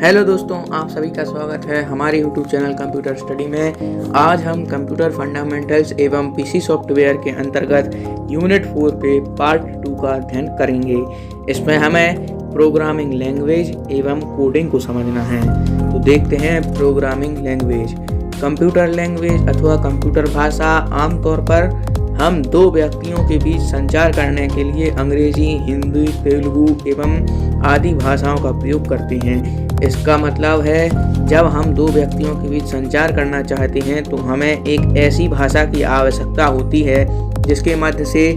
Hello दोस्तों, आप सभी का स्वागत है हमारे यूट्यूब चैनल कंप्यूटर स्टडी में। आज हम कंप्यूटर फंडामेंटल्स एवं पीसी सॉफ्टवेयर के अंतर्गत यूनिट 4 के पार्ट 2 का अध्ययन करेंगे। इसमें हमें प्रोग्रामिंग लैंग्वेज एवं कोडिंग को समझना है। तो देखते हैं प्रोग्रामिंग लैंग्वेज। कंप्यूटर लैंग्वेज अथवा कंप्यूटर भाषा आमतौर पर हम दो व्यक्तियों के बीच संचार करने के लिए अंग्रेजी, हिंदी, तेलुगु एवं आदि भाषाओं का प्रयोग करते हैं। इसका मतलब है जब हम दो व्यक्तियों के बीच संचार करना चाहते हैं तो हमें एक ऐसी भाषा की आवश्यकता होती है जिसके मध्य से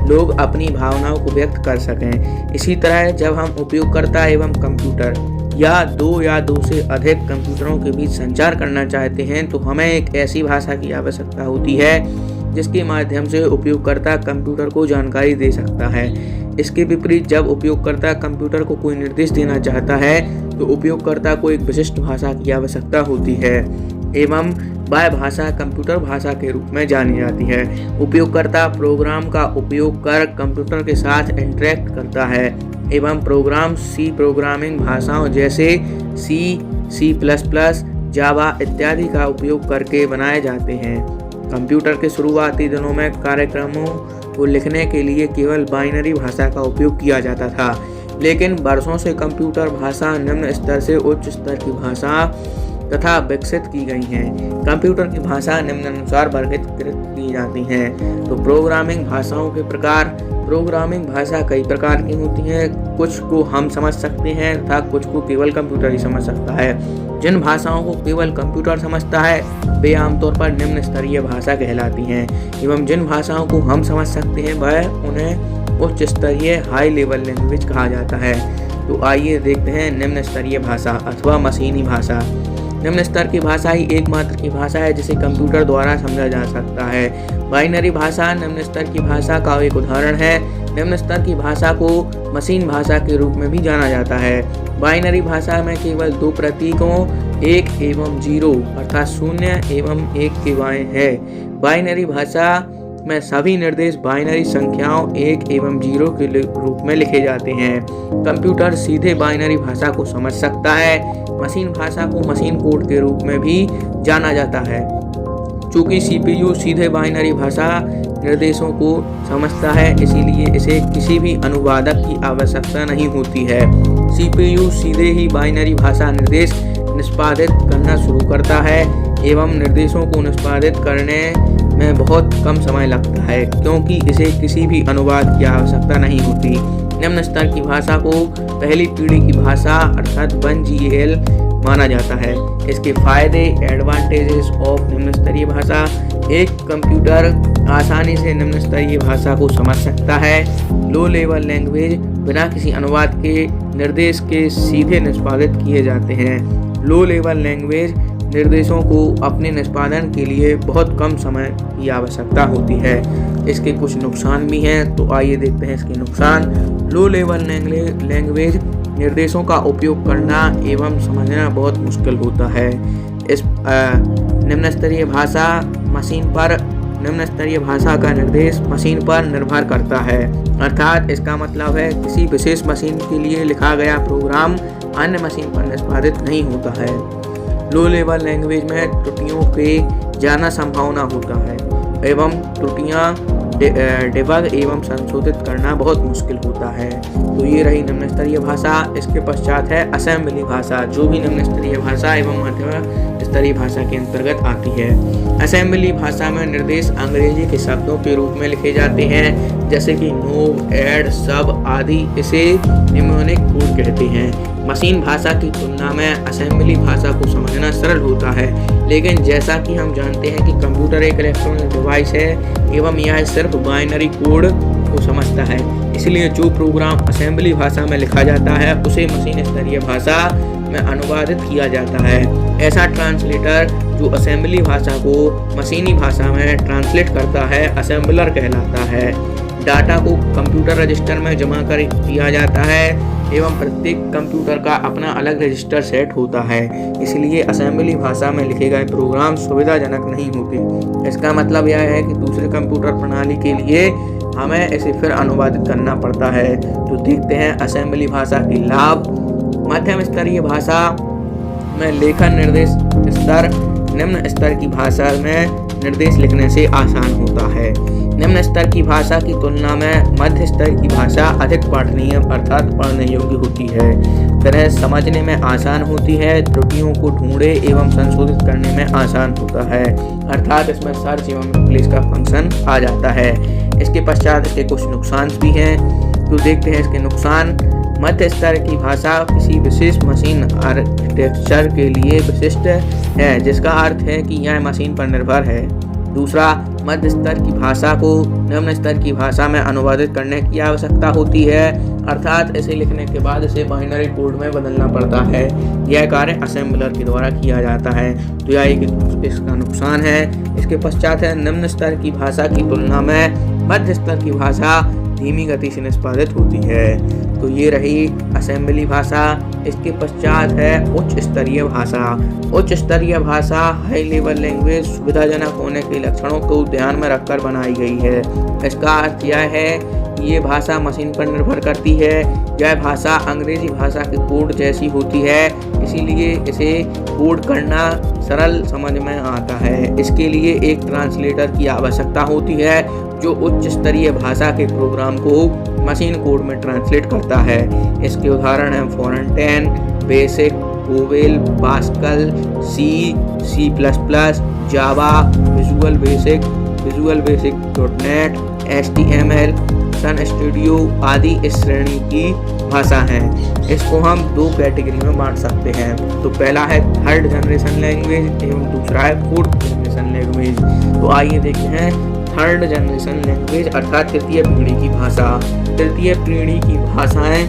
लोग अपनी भावनाओं को व्यक्त कर सकें। इसी तरह जब हम उपयोगकर्ता एवं कंप्यूटर या दो से अधिक कंप्यूटरों के बीच संचार करना चाहते हैं तो हमें एक ऐसी भाषा की आवश्यकता होती है जिसके माध्यम से उपयोगकर्ता कंप्यूटर को जानकारी दे सकता है। इसके विपरीत जब उपयोगकर्ता कंप्यूटर को कोई निर्देश देना चाहता है तो उपयोगकर्ता को एक विशिष्ट भाषा की आवश्यकता होती है एवं वह भाषा कंप्यूटर भाषा के रूप में जानी जाती है। उपयोगकर्ता प्रोग्राम का उपयोग कर कंप्यूटर के साथ इंटरेक्ट करता है एवं प्रोग्राम सी प्रोग्रामिंग भाषाओं जैसे सी प्लस प्लस, जावा इत्यादि का उपयोग करके बनाए जाते हैं। कंप्यूटर के शुरुआती दिनों में कार्यक्रमों को लिखने के लिए केवल बाइनरी भाषा का उपयोग किया जाता था, लेकिन वर्षों से कंप्यूटर भाषा निम्न स्तर से उच्च स्तर की भाषा तथा विकसित की गई हैं। कंप्यूटर की भाषा निम्नानुसार वर्गीकृत की जाती हैं। तो प्रोग्रामिंग भाषाओं के प्रकार। प्रोग्रामिंग भाषा कई प्रकार की होती हैं। कुछ को हम समझ सकते हैं तथा कुछ को केवल कंप्यूटर ही समझ सकता है। जिन भाषाओं को केवल कंप्यूटर समझता है वे आमतौर पर निम्न स्तरीय भाषा कहलाती हैं एवं जिन भाषाओं को हम समझ सकते हैं वह उन्हें उच्च स्तरीय हाई लेवल लैंग्वेज कहा जाता है। तो आइए देखते हैं निम्न स्तरीय भाषा अथवा मशीनी भाषा। निम्न स्तर की भाषा ही एकमात्र की भाषा है जिसे कंप्यूटर द्वारा समझा जा सकता है। बाइनरी भाषा निम्न स्तर की भाषा का एक उदाहरण है। निम्न स्तर की भाषा को मशीन भाषा के रूप में भी जाना जाता है। बाइनरी भाषा में केवल दो प्रतीकों 1 एवं 0 अर्थात 0 एवं 1 के बाएं है। बाइनरी भाषा में सभी निर्देश बाइनरी संख्याओं 1 एवं 0 के रूप में लिखे जाते हैं। कंप्यूटर सीधे बाइनरी भाषा को समझ सकता है। मशीन भाषा को मशीन कोड के रूप में भी जाना जाता है। चूंकि सीपीयू सीधे बाइनरी भाषा निर्देशों को समझता है, इसीलिए इसे किसी भी अनुवादक की आवश्यकता नहीं होती है। सीपीयू सीधे ही बाइनरी भाषा निर्देश निष्पादित करना शुरू करता है एवं निर्देशों को निष्पादित करने में बहुत कम समय लगता है क्योंकि इसे किसी भी अनुवाद की आवश्यकता नहीं होती। निम्न स्तर की भाषा को पहली पीढ़ी की भाषा अर्थात 1GAL माना जाता है। इसके फायदे एडवांटेजेस ऑफ निम्न स्तरीय भाषा। एक कंप्यूटर आसानी से निम्न स्तरीय भाषा को समझ सकता है। लो लेवल लैंग्वेज बिना किसी अनुवाद के निर्देश के सीधे निष्पादित किए जाते हैं। लो लेवल लैंग्वेज निर्देशों को अपने निष्पादन के लिए बहुत कम समय की आवश्यकता होती है। इसके कुछ नुकसान भी हैं, तो आइए देखते हैं इसके नुकसान। लो लेवल लैंग्वेज निर्देशों का उपयोग करना एवं समझना बहुत मुश्किल होता है। इस निम्न स्तरीय भाषा निम्न स्तरीय भाषा का निर्देश मशीन पर निर्भर करता है, अर्थात इसका मतलब है किसी विशेष मशीन के लिए लिखा गया प्रोग्राम अन्य मशीन पर निष्पादित नहीं होता है। लो लेवल लैंग्वेज में त्रुटियों के ज्यादा संभावना होता है एवं त्रुटियां डिबग एवं संशोधित करना बहुत मुश्किल होता है। तो ये रही निम्न स्तरीय भाषा। इसके पश्चात है असेंबली भाषा, जो भी निम्न स्तरीय भाषा एवं मध्यम स्तरीय भाषा के अंतर्गत आती है। असेंबली भाषा में निर्देश अंग्रेजी के शब्दों के रूप में लिखे जाते हैं जैसे कि नो, एड, सब आदि। इसे निम्नलिखित कोड कहते हैं। मशीन भाषा की तुलना में असेंबली भाषा को समझना सरल होता है, लेकिन जैसा कि हम जानते हैं कि कंप्यूटर एक इलेक्ट्रॉनिक डिवाइस है एवं यह सिर्फ बाइनरी कोड को समझता है, इसलिए जो प्रोग्राम असेंबली भाषा में लिखा जाता है उसे मशीन स्तरीय भाषा में अनुवादित किया जाता है। ऐसा ट्रांसलेटर जो असेंबली भाषा को मशीनी भाषा में ट्रांसलेट करता है असेंबलर कहलाता है। डाटा को कंप्यूटर रजिस्टर में जमा कर किया जाता है एवं प्रत्येक कंप्यूटर का अपना अलग रजिस्टर सेट होता है, इसलिए असेंबली भाषा में लिखे गए प्रोग्राम सुविधाजनक नहीं होते। इसका मतलब यह है कि दूसरे कंप्यूटर प्रणाली के लिए हमें इसे फिर अनुवादित करना पड़ता है। तो देखते हैं असेंबली भाषा के लाभ। मध्यम स्तरीय भाषा में लेखन निर्देश स्तर निम्न स्तर की भाषा में निर्देश लिखने से आसान होता है। निम्न स्तर की भाषा की तुलना में मध्य स्तर की भाषा अधिक पठनीय अर्थात पढ़ने योग्य होती है, तरह समझने में आसान होती है, त्रुटियों को ढूंढे एवं संशोधित करने में आसान होता है, अर्थात इसमें सर्च एवं रिप्लेस का फंक्शन आ जाता है। इसके पश्चात इसके कुछ नुकसान भी हैं, तो देखते हैं इसके नुकसान। मध्य स्तर की भाषा किसी विशेष मशीन आर्किटेक्चर के लिए विशिष्ट है, जिसका अर्थ है कि यह मशीन पर निर्भर है। दूसरा, मध्य स्तर की भाषा को निम्न स्तर की भाषा में अनुवादित करने की आवश्यकता होती है, अर्थात इसे लिखने के बाद इसे बाइनरी कोड में बदलना पड़ता है। यह कार्य असेंबलर के द्वारा किया जाता है, तो यह एक इसका नुकसान है। इसके पश्चात है निम्न स्तर की भाषा की तुलना में मध्य स्तर की भाषा धीमी गति से निष्पादित होती है। तो ये रही असेंबली भाषा। इसके पश्चात है उच्च स्तरीय भाषा। उच्च स्तरीय भाषा हाई लेवल लैंग्वेज सुविधाजनक होने के लक्षणों को ध्यान में रखकर बनाई गई है। इसका अर्थ यह है कि ये भाषा मशीन पर निर्भर करती है। यह भाषा अंग्रेजी भाषा के कोड जैसी होती है, इसीलिए इसे कोड करना सरल समझ में आता है। इसके लिए एक ट्रांसलेटर की आवश्यकता होती है, जो उच्च स्तरीय भाषा के प्रोग्राम को मशीन कोड में ट्रांसलेट करता है। इसके उदाहरण हैं फोरंटेन, बेसिक, कोवेल, पास्कल, C++, जावा, विजुअल बेसिक .NET, HTML, सन स्टूडियो आदि इस श्रेणी की भाषा हैं। इसको हम दो कैटेगरी में बांट सकते हैं। तो पहला है थर्ड जनरेशन लैंग्वेज एवं दूसरा है फोर्थ जनरेशन लैंग्वेज। तो आइए देखते हैं थर्ड जनरेशन लैंग्वेज अर्थात तृतीय पीढ़ी की भाषा। तृतीय पीढ़ी की भाषाएं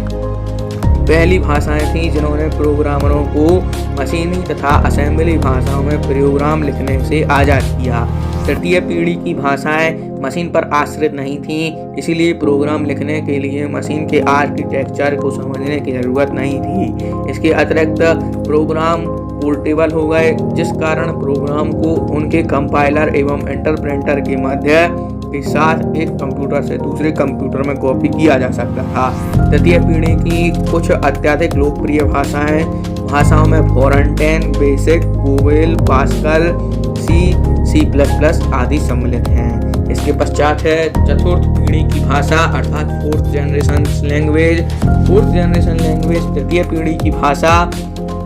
पहली भाषाएं थीं जिन्होंने प्रोग्रामरों को मशीनी तथा असेंबली भाषाओं में प्रोग्राम लिखने से आज़ाद किया। तृतीय पीढ़ी की भाषाएं मशीन पर आश्रित नहीं थीं, इसीलिए प्रोग्राम लिखने के लिए मशीन के आर्किटेक्चर को समझने की ज़रूरत नहीं थी। इसके अतिरिक्त प्रोग्राम पोर्टेबल हो गए, जिस कारण प्रोग्राम को उनके कंपाइलर एवं इंटरप्रेटर के मध्य के साथ एक कंप्यूटर से दूसरे कंप्यूटर में कॉपी किया जा सकता था। तृतीय पीढ़ी की कुछ अत्यधिक लोकप्रिय भाषाओं में फोरंटेन, बेसिक, कोवेल, पास्कल, C++ आदि सम्मिलित हैं। इसके पश्चात है चतुर्थ पीढ़ी की भाषा अर्थात fourth generation language. Fourth generation language तृतीय पीढ़ी की भाषा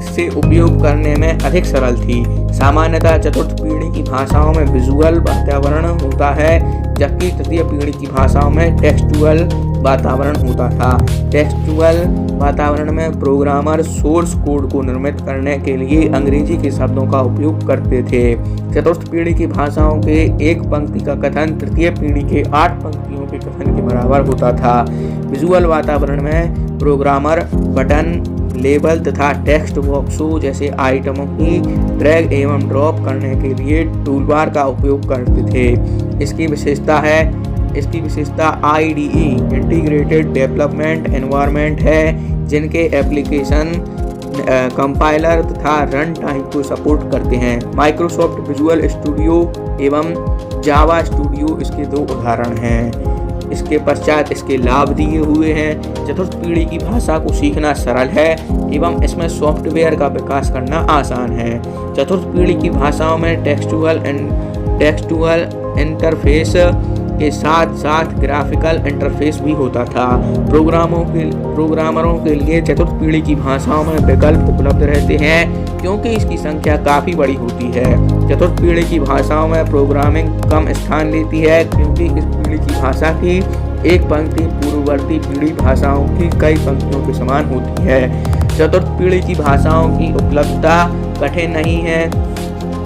से उपयोग करने में अधिक सरल थी। सामान्यतः चतुर्थ पीढ़ी की भाषाओं में विजुअल वातावरण होता है, जबकि तृतीय पीढ़ी की भाषाओं में टेक्सचुअल वातावरण होता था। टेक्सचुअल वातावरण में प्रोग्रामर सोर्स कोड को निर्मित करने के लिए अंग्रेजी के शब्दों का उपयोग करते थे। चतुर्थ पीढ़ी की भाषाओं के एक पंक्ति का कथन तृतीय पीढ़ी के 8 पंक्तियों के कथन के बराबर होता था। विजुअल वातावरण में प्रोग्रामर बटन, लेबल तथा टेक्स्ट बॉक्सों जैसे आइटमों की ड्रैग एवं ड्रॉप करने के लिए टूलबार का उपयोग करते थे। इसकी विशेषता IDE इंटीग्रेटेड डेवलपमेंट एनवायरनमेंट है, जिनके एप्लीकेशन कंपाइलर तथा रन टाइम को सपोर्ट करते हैं। माइक्रोसॉफ्ट विजुअल स्टूडियो एवं जावा स्टूडियो इसके दो उदाहरण हैं। इसके पश्चात इसके लाभ दिए हुए हैं। चतुर्थ पीढ़ी की भाषा को सीखना सरल है एवं इसमें सॉफ्टवेयर का विकास करना आसान है। चतुर्थ पीढ़ी की भाषाओं में टेक्सचुअल इंटरफेस के साथ साथ ग्राफिकल इंटरफेस भी होता था। प्रोग्रामरों के लिए चतुर्थ पीढ़ी की भाषाओं में विकल्प उपलब्ध रहते हैं, क्योंकि इसकी संख्या काफ़ी बड़ी होती है। चतुर्थ पीढ़ी की भाषाओं में प्रोग्रामिंग कम स्थान लेती है, क्योंकि इस पीढ़ी की भाषा की एक पंक्ति पूर्ववर्ती पीढ़ी भाषाओं की कई पंक्तियों के समान होती है। चतुर्थ पीढ़ी की भाषाओं की उपलब्धता कठिन नहीं है।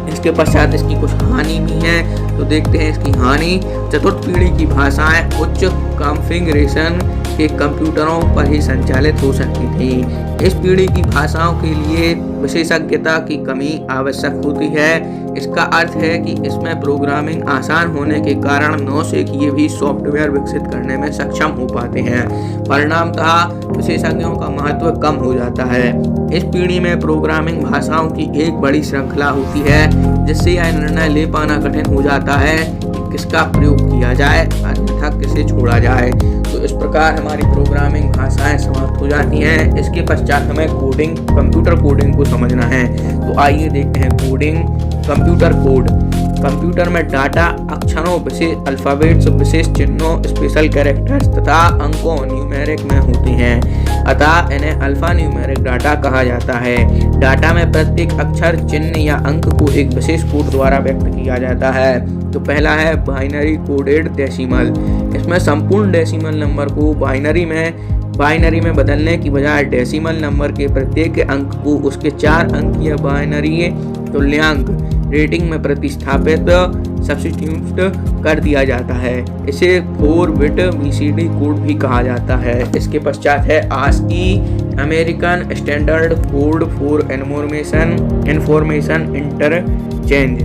इसके पश्चात इसकी कुछ हानि भी हैं, तो देखते हैं इसकी हानि। चतुर्थ पीढ़ी की भाषाएं उच्च कॉन्फ़िगरेशन के कंप्यूटरों पर ही संचालित हो सकती थी। इस पीढ़ी की भाषाओं के लिए विशेषज्ञता की कमी आवश्यक होती है। इसका अर्थ है कि इसमें प्रोग्रामिंग आसान होने के कारण नौ से किए भी सॉफ्टवेयर विकसित करने में सक्षम हो पाते हैं। परिणामतः विशेषज्ञों का महत्व कम हो जाता है। इस पीढ़ी में प्रोग्रामिंग भाषाओं की एक बड़ी श्रृंखला होती है, जिससे यह निर्णय ले पाना कठिन हो जाता है कि किसका प्रयोग किया जाए, अन्यथा किसे छोड़ा जाए। तो इस प्रकार हमारी प्रोग्रामिंग भाषाएं समाप्त हो जाती हैं। इसके पश्चात हमें कोडिंग, कंप्यूटर कोडिंग को समझना है। तो आइए देखते हैं कोडिंग। Computer code. कंप्यूटर में डाटा अक्षरों, विशेष अल्फाबेट्स, विशेष चिन्हों, स्पेशल कैरेक्टर्स तथा अंकों न्यूमेरिक में होते हैं, अतः इन्हें अल्फा न्यूमेरिक डाटा कहा जाता है। डाटा में प्रत्येक अक्षर, चिन्ह या अंक को एक विशेष कोड द्वारा व्यक्त किया जाता है। तो पहला है बाइनरी कोडेड डेसिमल। इसमें संपूर्ण डेसिमल नंबर को बाइनरी में बदलने की बजाय डेसिमल नंबर के प्रत्येक अंक को उसके 4 अंकीय बाइनरी तुल्यांक रेटिंग में प्रतिस्थापित सब्स्टिट्यूट कर दिया जाता है। इसे 4 बिट BCD कोड भी कहा जाता है। इसके पश्चात है ASCII, American standard code for information interchange.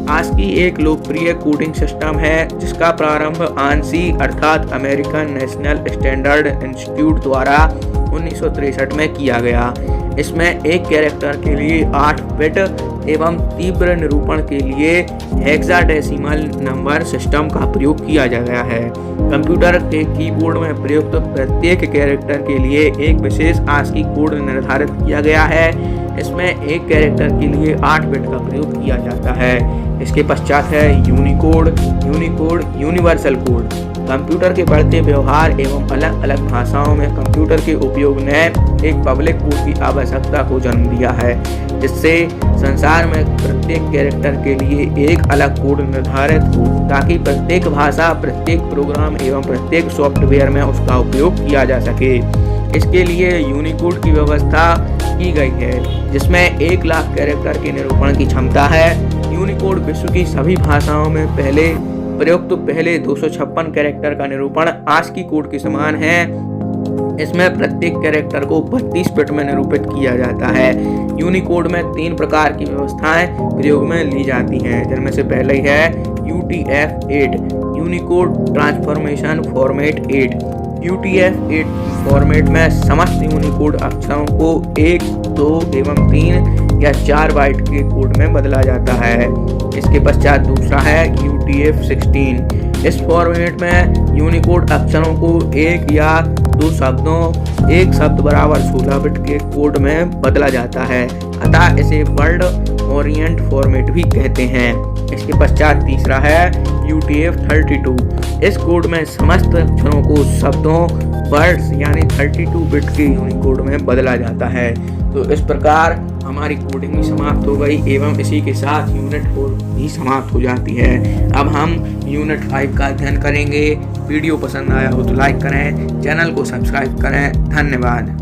ASCII एक लोकप्रिय कोडिंग सिस्टम है जिसका प्रारंभ ANSI अर्थात अमेरिकन नेशनल स्टैंडर्ड इंस्टीट्यूट द्वारा 1963 में किया गया। इसमें एक कैरेक्टर के लिए 8 बिट एवं तीव्र निरूपण के लिए हेक्साडेसिमल नंबर सिस्टम का प्रयोग किया गया है। कंप्यूटर के कीबोर्ड में प्रयुक्त प्रत्येक कैरेक्टर के लिए एक विशेष ASCII कोड निर्धारित किया गया है। इसमें एक कैरेक्टर के लिए 8 बिट का प्रयोग किया जाता है। इसके पश्चात है यूनिकोड यूनिवर्सल कोड। कंप्यूटर के बढ़ते व्यवहार एवं अलग अलग भाषाओं में कंप्यूटर के उपयोग ने एक पब्लिक कोड की आवश्यकता को जन्म दिया है, जिससे संसार में प्रत्येक कैरेक्टर के लिए एक अलग कोड निर्धारित हो, ताकि प्रत्येक भाषा, प्रत्येक प्रोग्राम एवं प्रत्येक सॉफ्टवेयर में उसका उपयोग किया जा सके। इसके लिए यूनिकोड की व्यवस्था की गई है, जिसमें 1 लाख कैरेक्टर के निरूपण की क्षमता है। यूनिकोड विश्व की सभी भाषाओं में प्रयुक्त पहले 256 कैरेक्टर का निरूपण ASCII कोड के समान है। इसमें प्रत्येक कैरेक्टर को 32 बिट में निरूपित किया जाता है। यूनिकोड में 3 प्रकार की व्यवस्थाएं प्रयोग में ली जाती हैं, जिनमें से पहले है UTF-8 Unicode transformation format 8। UTF-8 format में समस्त यूनिकोड अक्षरों को 1, 2 एवं 3 या 4 बाइट के कोड में बदला जाता है। इसके पश्चात दूसरा है UTF-16। इस फॉर्मेट में यूनिकोड अक्षरों को 1 या 2 शब्दों, एक शब्द बराबर 16 बिट के कोड में बदला जाता है, अतः इसे वर्ड ओरिएंट फॉर्मेट भी कहते हैं। इसके पश्चात तीसरा है UTF-32। इस कोड में समस्त अक्षरों को शब्दों, वर्ड्स यानी 32 बिट के यूनिकोड में बदला जाता है। तो इस प्रकार हमारी कोडिंग भी समाप्त हो गई एवं इसी के साथ यूनिट 4 भी समाप्त हो जाती है। अब हम यूनिट 5 का अध्ययन करेंगे। वीडियो पसंद आया हो तो लाइक करें, चैनल को सब्सक्राइब करें। धन्यवाद।